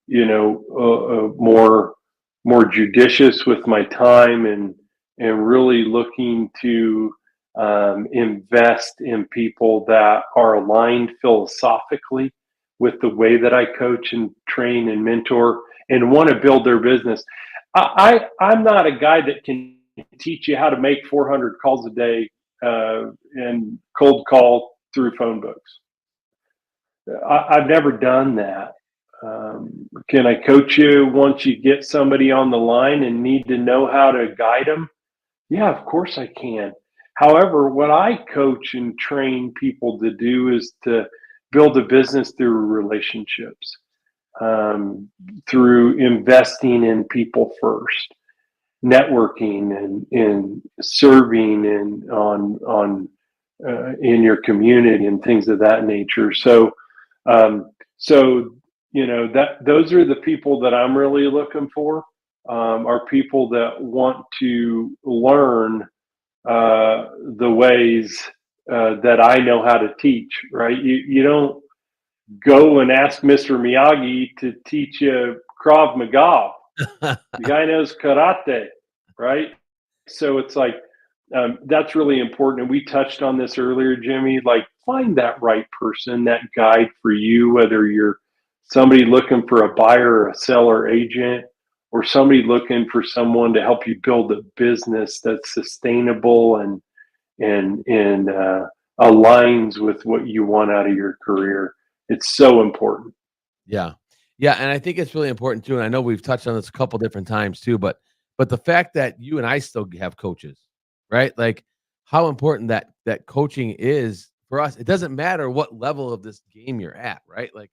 Speaker 3: more judicious with my time, and really looking to invest in people that are aligned philosophically with the way that I coach and train and mentor, and want to build their business. I'm not a guy that can teach you how to make 400 calls a day and cold call through phone books. I've never done that. Can I coach you once you get somebody on the line and need to know how to guide them? Yeah, of course I can. However, what I coach and train people to do is to build a business through relationships, through investing in people first, networking and serving and on in your community and things of that nature. So that those are the people that I'm really looking for. Are people that want to learn the ways that I know how to teach. Right? You don't go and ask Mr. Miyagi to teach you Krav Maga. The guy knows karate, right? So it's like that's really important. And we touched on this earlier, Jimmy. Like, find that right person, that guide for you, whether you're somebody looking for a buyer or a seller agent, or somebody looking for someone to help you build a business that's sustainable and aligns with what you want out of your career. It's so important.
Speaker 2: Yeah. Yeah. And I think it's really important too. And I know we've touched on this a couple different times too, but the fact that you and I still have coaches, right? Like how important that coaching is for us. It doesn't matter what level of this game you're at, right? Like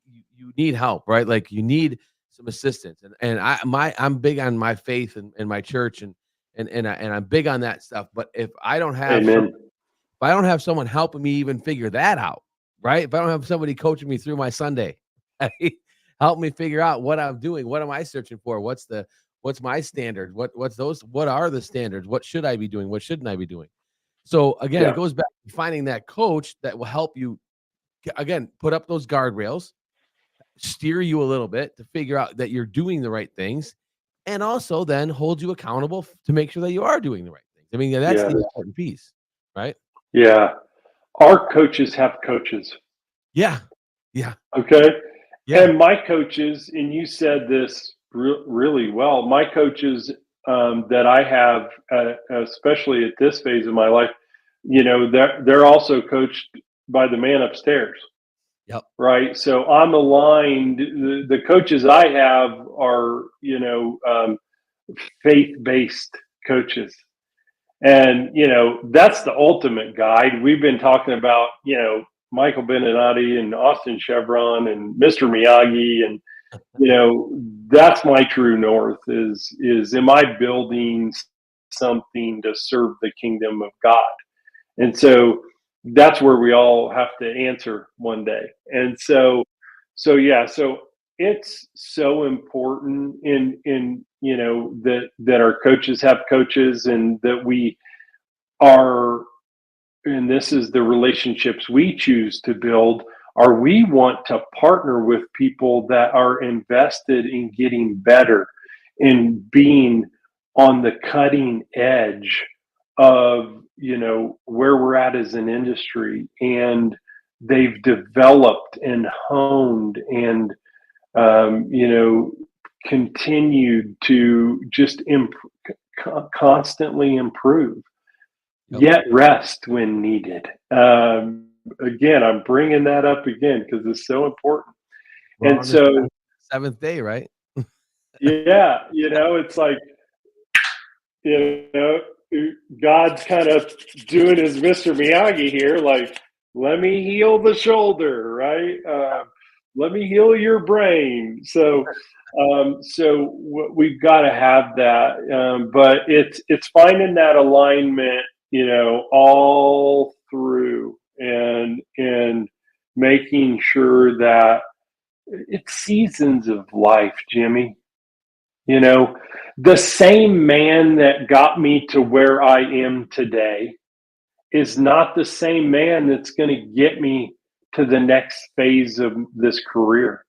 Speaker 2: you need help, right? Like you need some assistance. And I'm big on my faith and my church and I'm big on that stuff. But if I don't have
Speaker 3: Amen.
Speaker 2: if I don't have someone helping me even figure that out, right? If I don't have somebody coaching me through my Sunday, right? Help me figure out what I'm doing. What am I searching for? What's my standard? What are the standards? What should I be doing? What shouldn't I be doing? So again,
Speaker 3: Yeah.
Speaker 2: it goes back to finding that coach that will help you again, put up those guardrails, steer you a little bit to figure out that you're doing the right things, and also then hold you accountable to make sure that you are doing the right things. I mean, that's
Speaker 3: Yeah.
Speaker 2: the important piece, right?
Speaker 3: Yeah. Our coaches have coaches.
Speaker 2: Yeah. Yeah.
Speaker 3: Okay.
Speaker 2: Yeah.
Speaker 3: And my coaches, and you said this really well, my coaches that I have, especially at this phase of my life, they're also coached by the man upstairs.
Speaker 2: Yep.
Speaker 3: Right. So I'm aligned. The coaches I have are, faith-based coaches. And, that's the ultimate guide. We've been talking about, Michael Beninati and Austin Chevron and Mr. Miyagi. And, that's my true north is am I building something to serve the kingdom of God? And so that's where we all have to answer one day. And so it's so important in that our coaches have coaches and that we are, and this is the relationships we choose to build, are we want to partner with people that are invested in getting better, in being on the cutting edge of where we're at as an industry, and they've developed and honed and continued to just constantly improve,
Speaker 2: Yep.
Speaker 3: yet rest when needed. Again, I'm bringing that up again because it's so important.
Speaker 2: We're
Speaker 3: And
Speaker 2: on the
Speaker 3: so,
Speaker 2: seventh day, right?
Speaker 3: yeah, it's like, you know, God's kind of doing his Mr. Miyagi here, like, let me heal the shoulder, right? Let me heal your brain. So we've got to have that, but it's finding that alignment, all through, and making sure that it's seasons of life, Jimmy. The same man that got me to where I am today is not the same man that's going to get me to the next phase of this career,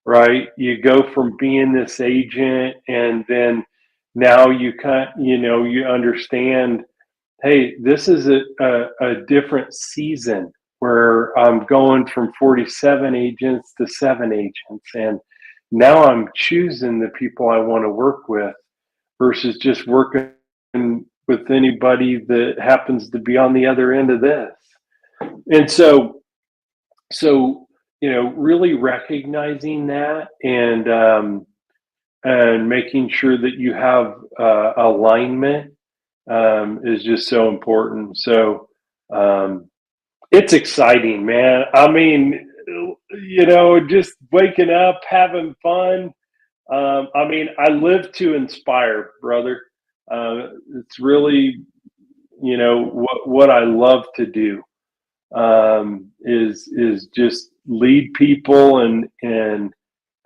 Speaker 3: right? You go from being this agent, and then now you you understand, hey, this is a different season where I'm going from 47 agents to 7 agents. And now I'm choosing the people I want to work with versus just working with anybody that happens to be on the other end of this. And so really recognizing that, and making sure that you have alignment is just so important. So it's exciting, man. I mean, just waking up, having fun. I live to inspire, brother. It's really, what I love to do, is just lead people and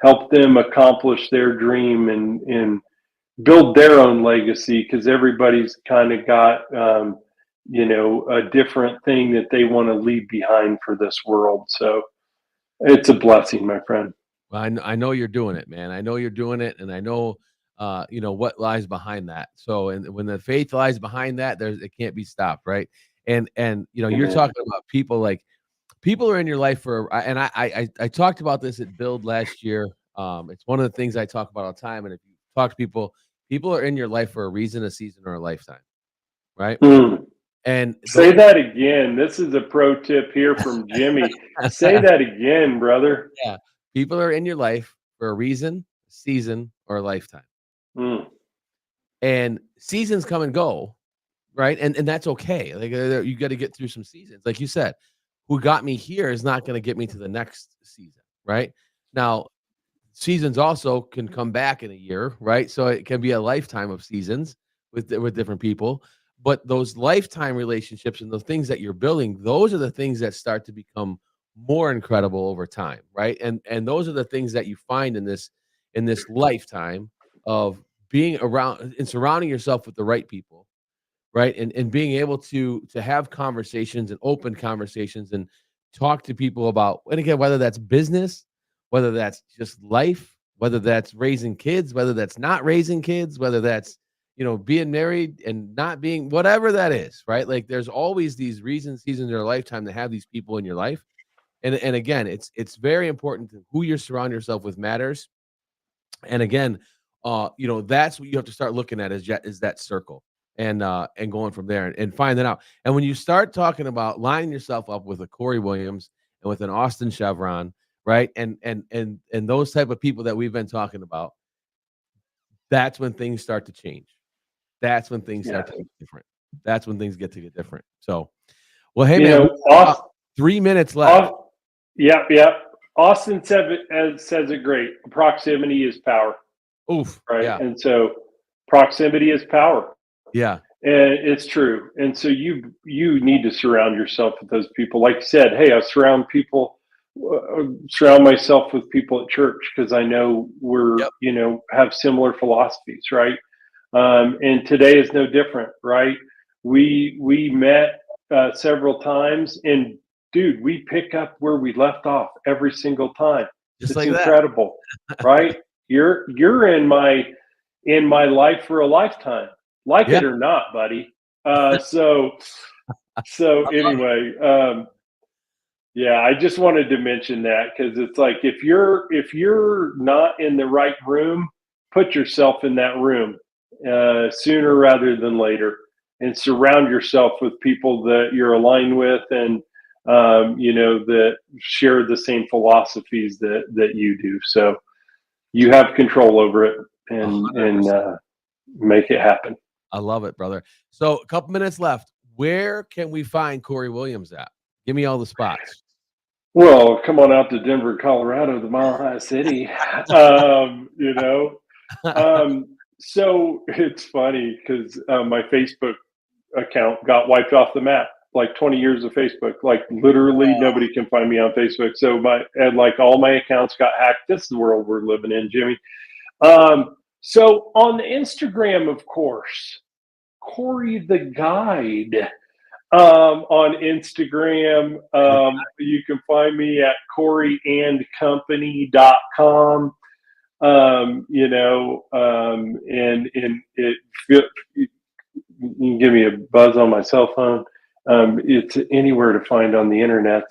Speaker 3: help them accomplish their dream and build their own legacy, because everybody's kind of got a different thing that they want to leave behind for this world. So it's a blessing, my friend.
Speaker 2: Well, I know you're doing it, man. I know you're doing it, and I know, what lies behind that. So, and when the faith lies behind that, it can't be stopped, right? And you're
Speaker 3: Amen.
Speaker 2: talking about people, like people are in your life and I talked about this at Build last year. It's one of the things I talk about all the time. And if you talk to people are in your life for a reason, a season, or a lifetime, right?
Speaker 3: Mm.
Speaker 2: And
Speaker 3: Say that again. This is a pro tip here from Jimmy. Say that again, brother.
Speaker 2: yeah, people are in your life for a reason, a season, or a lifetime.
Speaker 3: Mm.
Speaker 2: And seasons come and go, right? And that's okay. Like you got to get through some seasons. Like you said, who got me here is not going to get me to the next season, right? Now, seasons also can come back in a year, right? So it can be a lifetime of seasons with different people. But those lifetime relationships and the things that you're building, those are the things that start to become more incredible over time, right? And those are the things that you find in this lifetime of being around and surrounding yourself with the right people, right? And being able to have conversations and open conversations and talk to people about, and again, whether that's business, whether that's just life, whether that's raising kids, whether that's not raising kids, whether that's being married and not being, whatever that is, right? Like there's always these reasons, seasons in your lifetime to have these people in your life. And again, it's very important to who you surround yourself with matters. And again, that's what you have to start looking at is that circle, and going from there and find that out. And when you start talking about lining yourself up with a Cory Williams and with an Austin Chevron, right? And those type of people that we've been talking about, that's when things start to change. That's when things start to get different. That's when things get different. So, well, hey man,
Speaker 3: Austin,
Speaker 2: 3 minutes left.
Speaker 3: Yeah. Austin says it great. Proximity is power.
Speaker 2: Oof.
Speaker 3: Right.
Speaker 2: Yeah.
Speaker 3: And so proximity is power.
Speaker 2: Yeah.
Speaker 3: And it's true. And so you need to surround yourself with those people. Like you said, hey, I surround myself with people at church because I know we're, have similar philosophies, right? And today is no different, right? We met several times, and dude, we pick up where we left off every single time.
Speaker 2: Just
Speaker 3: it's
Speaker 2: like
Speaker 3: incredible, right? You're in my life for a lifetime, like it or not, buddy. So anyway, I just wanted to mention that because it's like if you're not in the right room, put yourself in that room sooner rather than later, and surround yourself with people that you're aligned with and that share the same philosophies that you do. So you have control over it and make it happen.
Speaker 2: I love it, brother. So a couple minutes left. Where can we find Cory Williams at? Give me all the spots.
Speaker 3: Well, come on out to Denver, Colorado, the Mile High City. So it's funny because my Facebook account got wiped off the map. Like 20 years of Facebook, like literally nobody can find me on Facebook. So all my accounts got hacked. This is the world we're living in, Jimmy. So on the Instagram, of course, Cory the Guide. On Instagram, you can find me at coryandcompany.com. And you can give me a buzz on my cell phone. It's anywhere to find on the internet.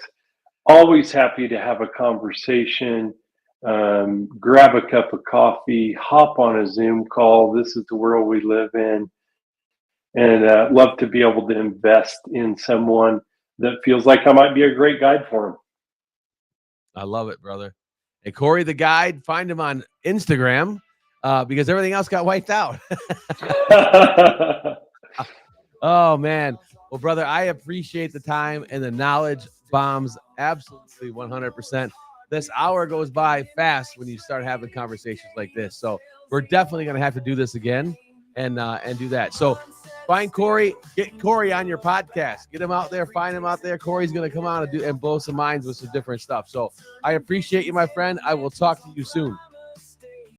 Speaker 3: Always happy to have a conversation. Grab a cup of coffee, hop on a Zoom call. This is the world we live in. and love to be able to invest in someone that feels like I might be a great guide for
Speaker 2: I love it, brother. Hey, Cory the Guide, find him on Instagram because everything else got wiped out.
Speaker 3: them.
Speaker 2: Oh, man. Well, brother, I appreciate the time and the knowledge bombs. Absolutely 100%. This hour goes by fast when you start having conversations like this. So we're definitely going to have to do this again and do that. So find Cory, get Cory on your podcast, get him out there, find him out there. Cory's going to come on and blow some minds with some different stuff. So I appreciate you, my friend. I will talk to you soon.